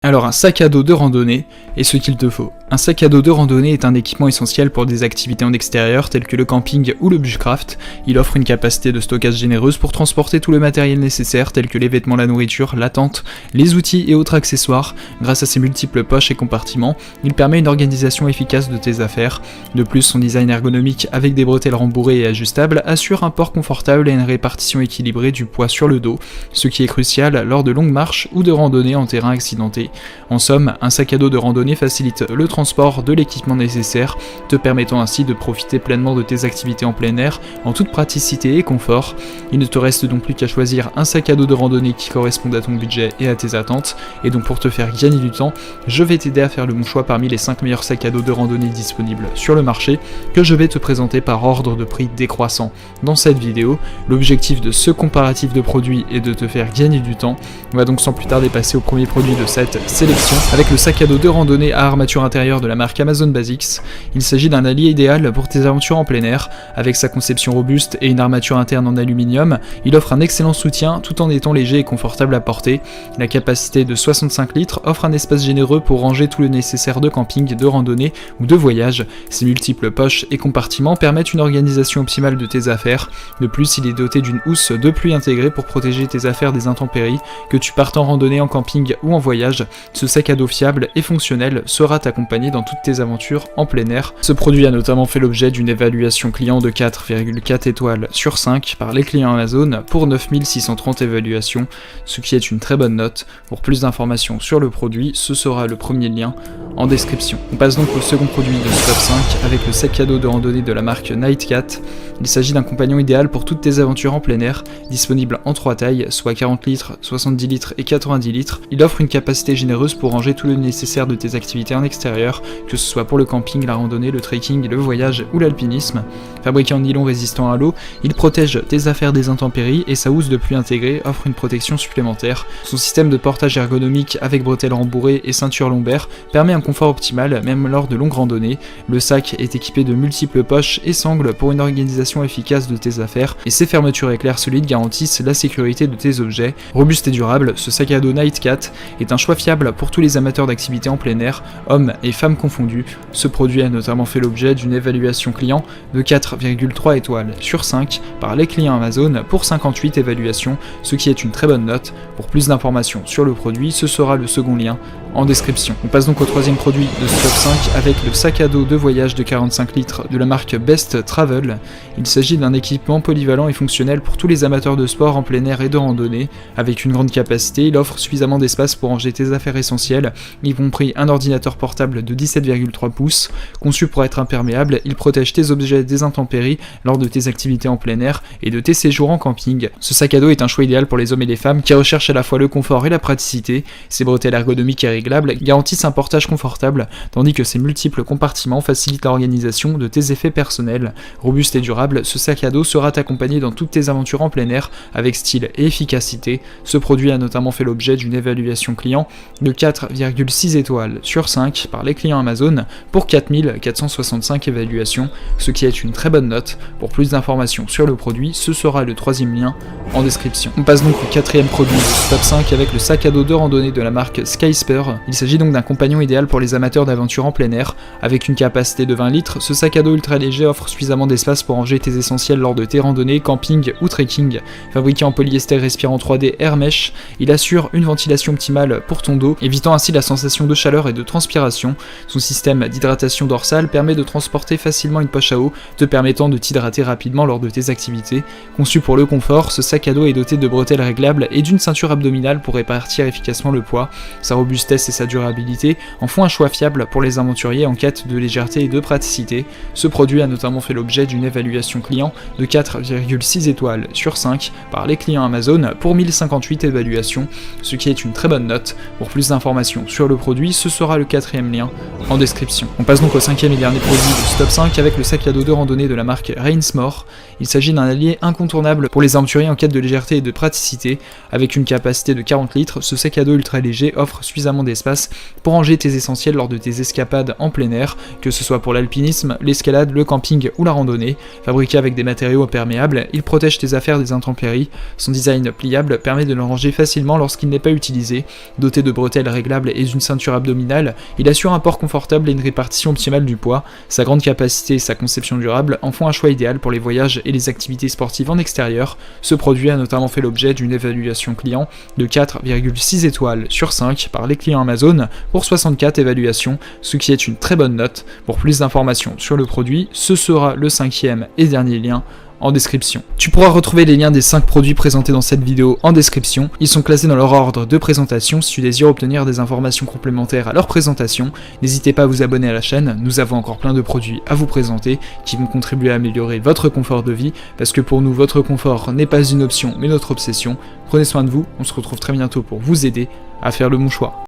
Alors un sac à dos de randonnée est ce qu'il te faut. Un sac à dos de randonnée est un équipement essentiel pour des activités en extérieur telles que le camping ou le bushcraft. Il offre une capacité de stockage généreuse pour transporter tout le matériel nécessaire tel que les vêtements, la nourriture, la tente, les outils et autres accessoires. Grâce à ses multiples poches et compartiments, il permet une organisation efficace de tes affaires. De plus, son design ergonomique avec des bretelles rembourrées et ajustables assure un port confortable et une répartition équilibrée du poids sur le dos, ce qui est crucial lors de longues marches ou de randonnées en terrain accidenté. En somme, un sac à dos de randonnée facilite le transport de l'équipement nécessaire, te permettant ainsi de profiter pleinement de tes activités en plein air, en toute praticité et confort. Il ne te reste donc plus qu'à choisir un sac à dos de randonnée qui corresponde à ton budget et à tes attentes, et donc pour te faire gagner du temps, je vais t'aider à faire le bon choix parmi les 5 meilleurs sacs à dos de randonnée disponibles sur le marché, que je vais te présenter par ordre de prix décroissant. Dans cette vidéo, l'objectif de ce comparatif de produits est de te faire gagner du temps. On va donc sans plus tarder passer au premier produit de cette sélection, avec le sac à dos de randonnée à armature intérieure de la marque Amazon Basics. Il s'agit d'un allié idéal pour tes aventures en plein air. Avec sa conception robuste et une armature interne en aluminium, il offre un excellent soutien tout en étant léger et confortable à porter. La capacité de 65 litres offre un espace généreux pour ranger tout le nécessaire de camping, de randonnée ou de voyage. Ses multiples poches et compartiments permettent une organisation optimale de tes affaires. De plus, il est doté d'une housse de pluie intégrée pour protéger tes affaires des intempéries, que tu partes en randonnée, en camping ou en voyage. Ce sac à dos fiable et fonctionnel sera t'accompagner dans toutes tes aventures en plein air. Ce produit a notamment fait l'objet d'une évaluation client de 4,4 étoiles sur 5 par les clients Amazon pour 9630 évaluations, ce qui est une très bonne note. Pour plus d'informations sur le produit, ce sera le premier lien en description. On passe donc au second produit de ce top 5 avec le sac à dos de randonnée de la marque Nightcat. Il s'agit d'un compagnon idéal pour toutes tes aventures en plein air, disponible en 3 tailles, soit 40 litres, 70 litres et 90 litres. Il offre une capacité généreuse pour ranger tout le nécessaire de tes activités en extérieur, que ce soit pour le camping, la randonnée, le trekking, le voyage ou l'alpinisme. Fabriqué en nylon résistant à l'eau, il protège tes affaires des intempéries et sa housse de pluie intégrée offre une protection supplémentaire. Son système de portage ergonomique avec bretelles rembourrées et ceinture lombaire permet un confort optimal même lors de longues randonnées. Le sac est équipé de multiples poches et sangles pour une organisation efficace de tes affaires, et ses fermetures éclairs solides garantissent la sécurité de tes objets. Robuste et durable, ce sac à dos Nightcat est un choix fiable pour tous les amateurs d'activités en plein air, hommes et femmes confondus. Ce produit a notamment fait l'objet d'une évaluation client de 4,3 étoiles sur 5 par les clients Amazon pour 58 évaluations, ce qui est une très bonne note. Pour plus d'informations sur le produit, ce sera le second lien en description. On passe donc au troisième produit de ce top 5 avec le sac à dos de voyage de 45 litres de la marque Best Travel. Il s'agit d'un équipement polyvalent et fonctionnel pour tous les amateurs de sport en plein air et de randonnée. Avec une grande capacité, il offre suffisamment d'espace pour ranger tes affaires essentielles, y compris un ordinateur portable de 17,3 pouces. Conçu pour être imperméable, il protège tes objets des intempéries lors de tes activités en plein air et de tes séjours en camping. Ce sac à dos est un choix idéal pour les hommes et les femmes qui recherchent à la fois le confort et la praticité. Ses bretelles ergonomiques et réglables garantissent un portage confortable, tandis que ses multiples compartiments facilitent l'organisation de tes effets personnels. Robuste et durable, ce sac à dos sera accompagné dans toutes tes aventures en plein air avec style et efficacité. Ce produit a notamment fait l'objet d'une évaluation client de 4,6 étoiles sur 5 par les clients Amazon pour 4465 évaluations, ce qui est une très bonne note. Pour plus d'informations sur le produit, ce sera le troisième lien en description. On passe donc au quatrième produit de ce top 5 avec le sac à dos de randonnée de la marque Skysper. Il s'agit donc d'un compagnon idéal pour les amateurs d'aventure en plein air. Avec une capacité de 20 litres, ce sac à dos ultra léger offre suffisamment d'espace pour ranger tes essentiels lors de tes randonnées, camping ou trekking. Fabriqué en polyester respirant 3D Air Mesh, il assure une ventilation optimale pour ton dos, évitant ainsi la sensation de chaleur et de transpiration. Son système d'hydratation dorsale permet de transporter facilement une poche à eau, te permettant de t'hydrater rapidement lors de tes activités. Conçu pour le confort, ce sac à dos est doté de bretelles réglables et d'une ceinture abdominale pour répartir efficacement le poids. Sa robustesse et sa durabilité en font un choix fiable pour les aventuriers en quête de légèreté et de praticité. Ce produit a notamment fait l'objet d'une évaluation client de 4,6 étoiles sur 5 par les clients Amazon pour 1058 évaluations, ce qui est une très bonne note. Pour plus d'informations sur le produit, ce sera le quatrième lien en description. On passe donc au cinquième et dernier produit de ce top 5 avec le sac à dos de randonnée de la marque Rainsmore. Il s'agit d'un allié incontournable pour les aventuriers en quête de légèreté et de praticité. Avec une capacité de 40 litres, ce sac à dos ultra léger offre suffisamment d'espace pour ranger tes essentiels essentiel lors de tes escapades en plein air, que ce soit pour l'alpinisme, l'escalade, le camping ou la randonnée. Fabriqué avec des matériaux imperméables, il protège tes affaires des intempéries. Son design pliable permet de le ranger facilement lorsqu'il n'est pas utilisé. Doté de bretelles réglables et d'une ceinture abdominale, il assure un port confortable et une répartition optimale du poids. Sa grande capacité et sa conception durable en font un choix idéal pour les voyages et les activités sportives en extérieur. Ce produit a notamment fait l'objet d'une évaluation client de 4,6 étoiles sur 5 par les clients Amazon pour 64 évaluations, ce qui est une très bonne note. Pour plus d'informations sur le produit, ce sera le 5e et dernier lien en description. Tu pourras retrouver les liens des 5 produits présentés dans cette vidéo en description. Ils sont classés dans leur ordre de présentation. Si tu désires obtenir des informations complémentaires à leur présentation, n'hésitez pas à vous abonner à la chaîne. Nous avons encore plein de produits à vous présenter qui vont contribuer à améliorer votre confort de vie, parce que pour nous, votre confort n'est pas une option mais notre obsession. Prenez soin de vous, on se retrouve très bientôt pour vous aider à faire le bon choix.